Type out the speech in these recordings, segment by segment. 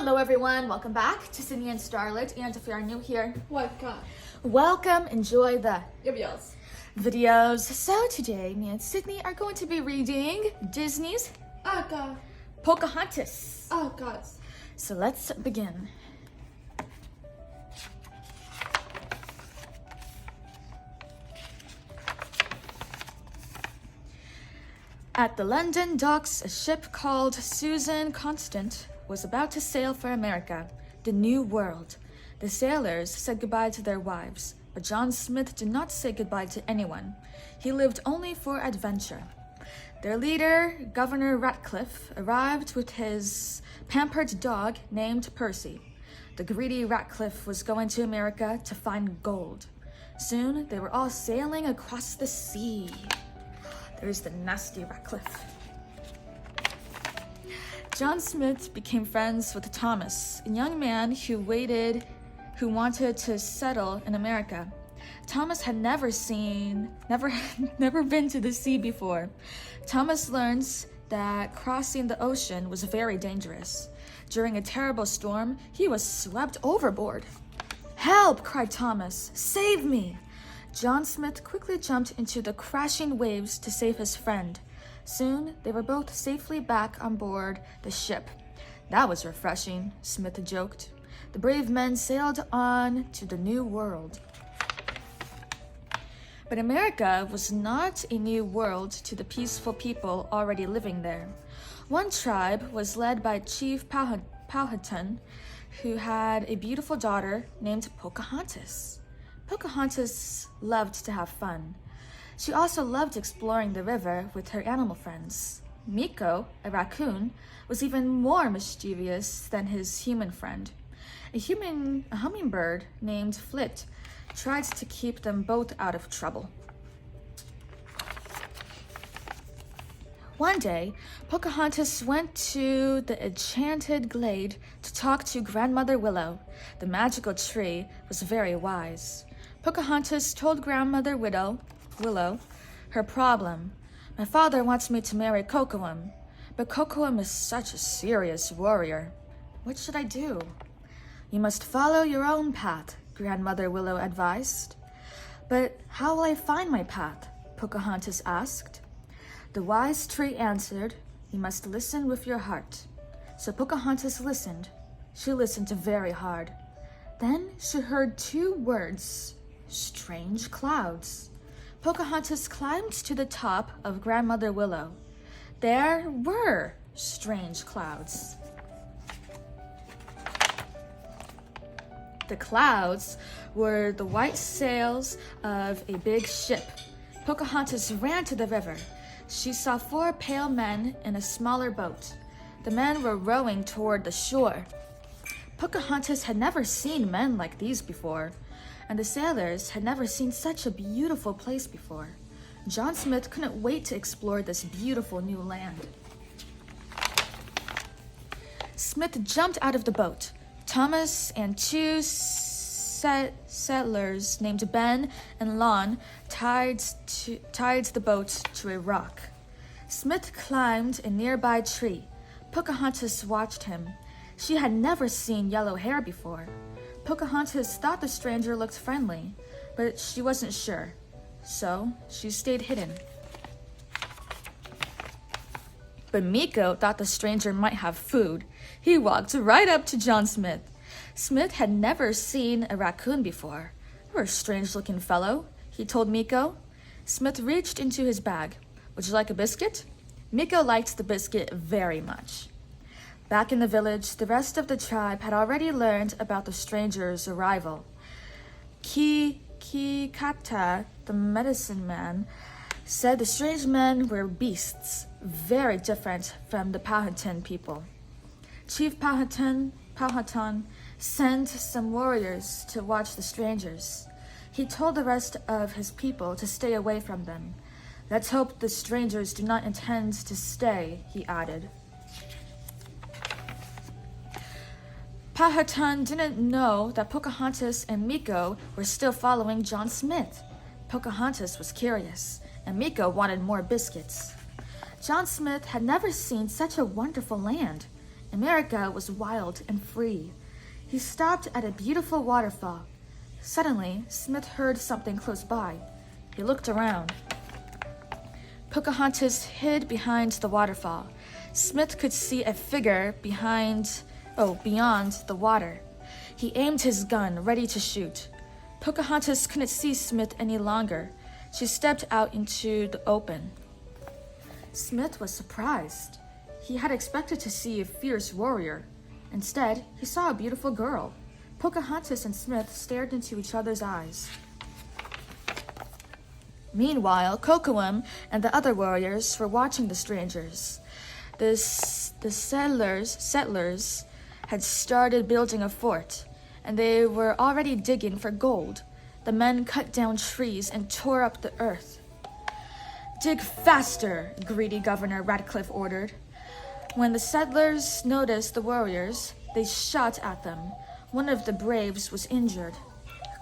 Hello everyone, welcome back to Sydney and Starlet, and if you are new here, welcome, enjoy the videos. So today, me and Sydney are going to be reading Disney's Pocahontas. Oh God. So let's begin. At the London docks, a ship called Susan Constant was about to sail for America, the New World. The sailors said goodbye to their wives, but John Smith did not say goodbye to anyone. He lived only for adventure. Their leader, Governor Ratcliffe, arrived with his pampered dog named Percy. The greedy Ratcliffe was going to America to find gold. Soon, they were all sailing across the sea. There's the nasty Ratcliffe. John Smith became friends with Thomas, a young man who wanted to settle in America. Thomas had never been to the sea before. Thomas learns that crossing the ocean was very dangerous. During a terrible storm, he was swept overboard. "Help!" cried Thomas. "Save me!" John Smith quickly jumped into the crashing waves to save his friend. Soon, they were both safely back on board the ship. "That was refreshing," Smith joked. The brave men sailed on to the New World. But America was not a new world to the peaceful people already living there. One tribe was led by Chief Powhatan, who had a beautiful daughter named Pocahontas. Pocahontas loved to have fun. She also loved exploring the river with her animal friends. Meeko, a raccoon, was even more mischievous than his human friend. A hummingbird named Flit tried to keep them both out of trouble. One day, Pocahontas went to the enchanted glade to talk to Grandmother Willow. The magical tree was very wise. Pocahontas told Grandmother Willow her problem. "My father wants me to marry Kocoum, but Kocoum is such a serious warrior. What should I do?" "You must follow your own path," Grandmother Willow advised. "But how will I find my path?" Pocahontas asked. The wise tree answered, "You must listen with your heart." So Pocahontas listened. She listened very hard. Then she heard two words, "strange clouds." Pocahontas climbed to the top of Grandmother Willow. There were strange clouds. The clouds were the white sails of a big ship. Pocahontas ran to the river. She saw 4 pale men in a smaller boat. The men were rowing toward the shore. Pocahontas had never seen men like these before, and the sailors had never seen such a beautiful place before. John Smith couldn't wait to explore this beautiful new land. Smith jumped out of the boat. Thomas and 2 settlers named Ben and Lon tied the boat to a rock. Smith climbed a nearby tree. Pocahontas watched him. She had never seen yellow hair before. Pocahontas thought the stranger looked friendly, but she wasn't sure, so she stayed hidden. But Meeko thought the stranger might have food. He walked right up to John Smith. Smith had never seen a raccoon before. "You're a strange-looking fellow," he told Meeko. Smith reached into his bag. "Would you like a biscuit?" Meeko liked the biscuit very much. Back in the village, the rest of the tribe had already learned about the stranger's arrival. Kikata, the medicine man, said the strange men were beasts, very different from the Powhatan people. Chief Powhatan sent some warriors to watch the strangers. He told the rest of his people to stay away from them. "Let's hope the strangers do not intend to stay," he added. Powhatan didn't know that Pocahontas and Meeko were still following John Smith. Pocahontas was curious, and Meeko wanted more biscuits. John Smith had never seen such a wonderful land. America was wild and free. He stopped at a beautiful waterfall. Suddenly, Smith heard something close by. He looked around. Pocahontas hid behind the waterfall. Smith could see a figure beyond the water. He aimed his gun, ready to shoot. Pocahontas couldn't see Smith any longer. She stepped out into the open. Smith was surprised. He had expected to see a fierce warrior. Instead, he saw a beautiful girl. Pocahontas and Smith stared into each other's eyes. Meanwhile, Kocoum and the other warriors were watching the strangers. The settlers had started building a fort, and they were already digging for gold. The men cut down trees and tore up the earth. "Dig faster," greedy Governor Radcliffe ordered. When the settlers noticed the warriors, they shot at them. One of the braves was injured.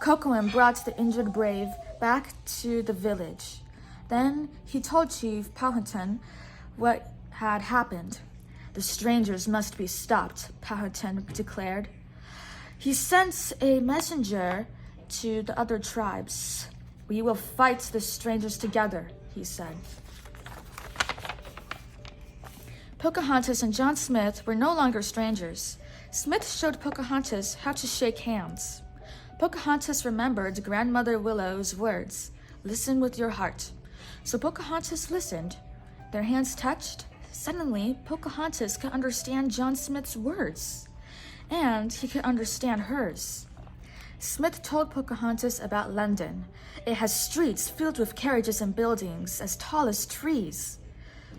Kocoum brought the injured brave back to the village. Then he told Chief Powhatan what had happened. "The strangers must be stopped," Powhatan declared. He sent a messenger to the other tribes. "We will fight the strangers together," he said. Pocahontas and John Smith were no longer strangers. Smith showed Pocahontas how to shake hands. Pocahontas remembered Grandmother Willow's words, "Listen with your heart." So Pocahontas listened. Their hands touched. Suddenly, Pocahontas could understand John Smith's words, and he could understand hers. Smith told Pocahontas about London. It has streets filled with carriages and buildings as tall as trees.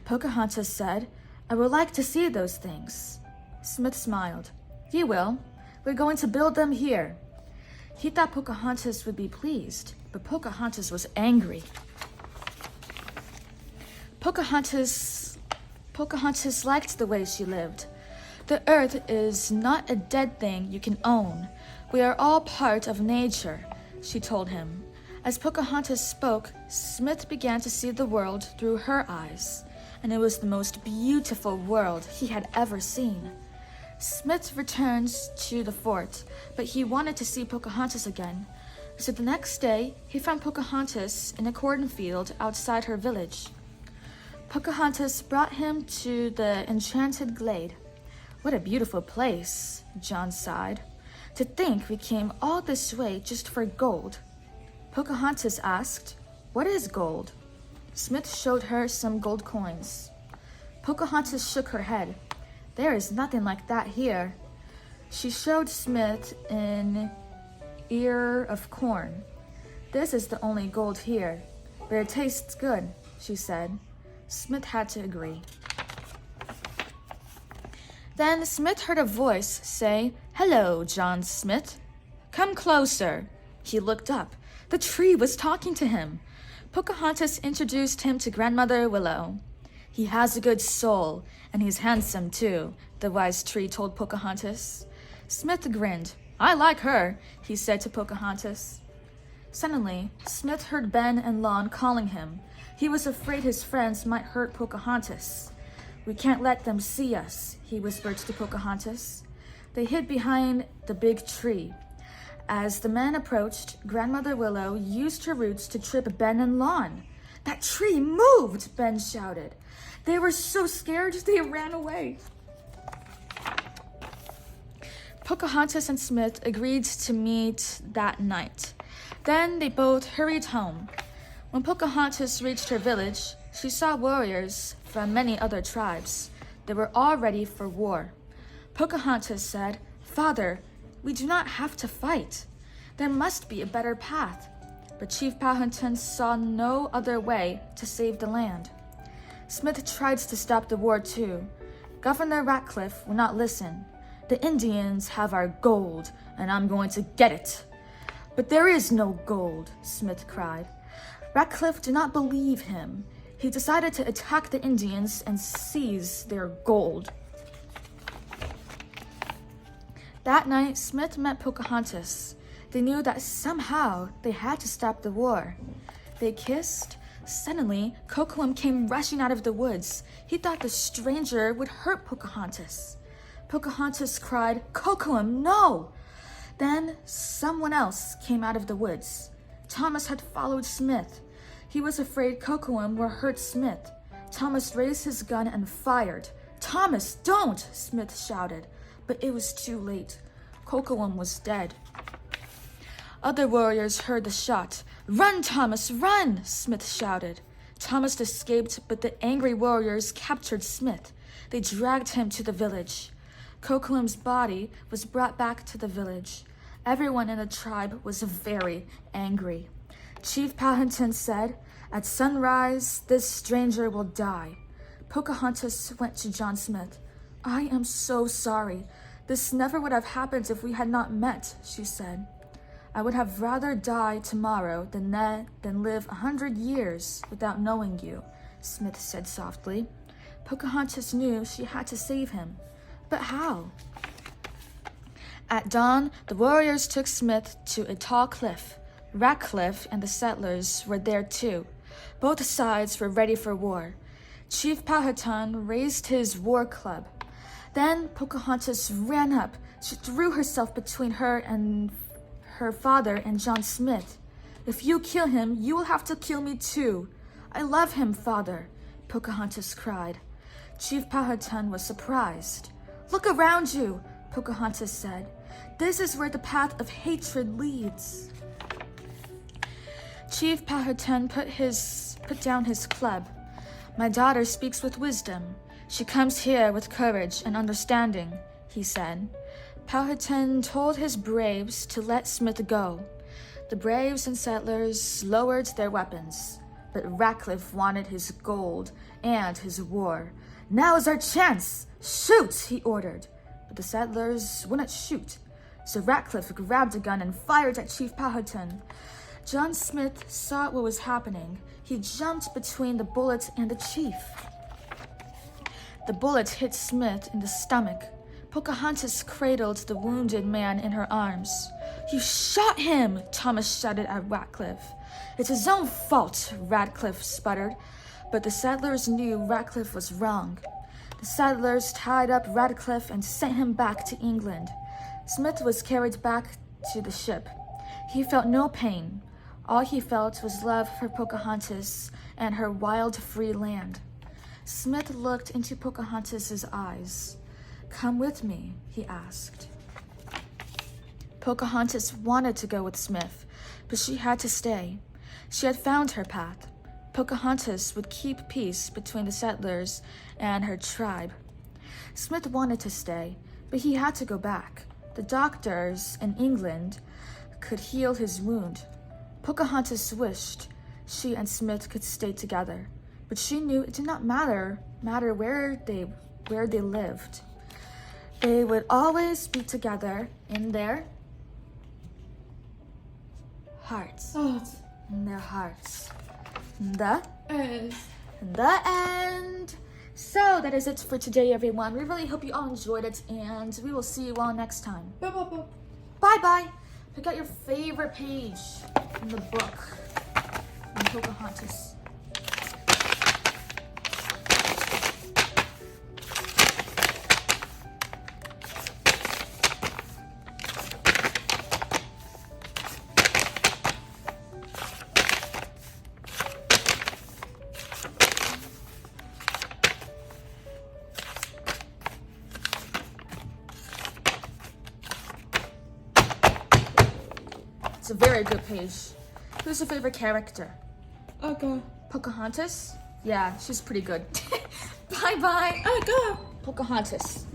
Pocahontas said, "I would like to see those things." Smith smiled. "You will. We're going to build them here." He thought Pocahontas would be pleased, but Pocahontas was angry. Pocahontas liked the way she lived. "The earth is not a dead thing you can own. We are all part of nature," she told him. As Pocahontas spoke, Smith began to see the world through her eyes, and it was the most beautiful world he had ever seen. Smith returned to the fort, but he wanted to see Pocahontas again. So the next day, he found Pocahontas in a cornfield outside her village. Pocahontas brought him to the enchanted glade. "What a beautiful place," John sighed. "To think we came all this way just for gold." Pocahontas asked, "What is gold?" Smith showed her some gold coins. Pocahontas shook her head. "There is nothing like that here." She showed Smith an ear of corn. "This is the only gold here, but it tastes good," she said. Smith had to agree. Then Smith heard a voice say, "Hello, John Smith." "Come closer." He looked up. The tree was talking to him. Pocahontas introduced him to Grandmother Willow. "He has a good soul, and he's handsome too," the wise tree told Pocahontas. Smith grinned. "I like her," he said to Pocahontas. Suddenly, Smith heard Ben and Lon calling him. He was afraid his friends might hurt Pocahontas. "We can't let them see us," he whispered to Pocahontas. They hid behind the big tree. As the men approached, Grandmother Willow used her roots to trip Ben and Lon. "That tree moved!" Ben shouted. They were so scared they ran away. Pocahontas and Smith agreed to meet that night. Then they both hurried home. When Pocahontas reached her village, she saw warriors from many other tribes. They were all ready for war. Pocahontas said, "Father, we do not have to fight. There must be a better path." But Chief Powhatan saw no other way to save the land. Smith tried to stop the war too. Governor Radcliffe would not listen. "The Indians have our gold, and I'm going to get it." "But there is no gold," Smith cried. Radcliffe did not believe him. He decided to attack the Indians and seize their gold. That night, Smith met Pocahontas. They knew that somehow they had to stop the war. They kissed. Suddenly, Kocoum came rushing out of the woods. He thought the stranger would hurt Pocahontas. Pocahontas cried, "Kocoum, no!" Then someone else came out of the woods. Thomas had followed Smith. He was afraid Kocoum would hurt Smith. Thomas raised his gun and fired. "Thomas, don't!" Smith shouted, but it was too late. Kocoum was dead. Other warriors heard the shot. "Run, Thomas, run!" Smith shouted. Thomas escaped, but the angry warriors captured Smith. They dragged him to the village. Kocoum's body was brought back to the village. Everyone in the tribe was very angry. Chief Powhatan said, "At sunrise, this stranger will die." Pocahontas went to John Smith. "I am so sorry. This never would have happened if we had not met," she said. "I would have rather die tomorrow than live 100 years without knowing you," Smith said softly. Pocahontas knew she had to save him. But how? At dawn, the warriors took Smith to a tall cliff. Ratcliffe and the settlers were there too. Both sides were ready for war. Chief Powhatan raised his war club. Then Pocahontas ran up. She threw herself between her and her father and John Smith. "If you kill him, you will have to kill me too." "I love him, father," Pocahontas cried. Chief Powhatan was surprised. "Look around you," Pocahontas said. "This is where the path of hatred leads." Chief Powhatan put down his club. "My daughter speaks with wisdom. She comes here with courage and understanding," he said. Powhatan told his braves to let Smith go. The braves and settlers lowered their weapons, but Ratcliffe wanted his gold and his war. "Now is our chance! Shoot!" he ordered. But the settlers wouldn't shoot, so Ratcliffe grabbed a gun and fired at Chief Powhatan. John Smith saw what was happening. He jumped between the bullet and the chief. The bullet hit Smith in the stomach. Pocahontas cradled the wounded man in her arms. "You shot him!" Thomas shouted at Ratcliffe. "It's his own fault," Ratcliffe sputtered. But the settlers knew Ratcliffe was wrong. The settlers tied up Ratcliffe and sent him back to England. Smith was carried back to the ship. He felt no pain. All he felt was love for Pocahontas and her wild, free land. Smith looked into Pocahontas's eyes. "Come with me," he asked. Pocahontas wanted to go with Smith, but she had to stay. She had found her path. Pocahontas would keep peace between the settlers and her tribe. Smith wanted to stay, but he had to go back. The doctors in England could heal his wound. Pocahontas wished she and Smith could stay together, but she knew it did not matter where they lived. They would always be together in their hearts. In their hearts. The end. So that is it for today, everyone. We really hope you all enjoyed it, and we will see you all next time. Bye-bye. Pick out your favorite page in the book on Pocahontas. It's a very good page. Who's your favorite character? Okay. Pocahontas? Yeah, she's pretty good. Bye-bye. Okay. Pocahontas.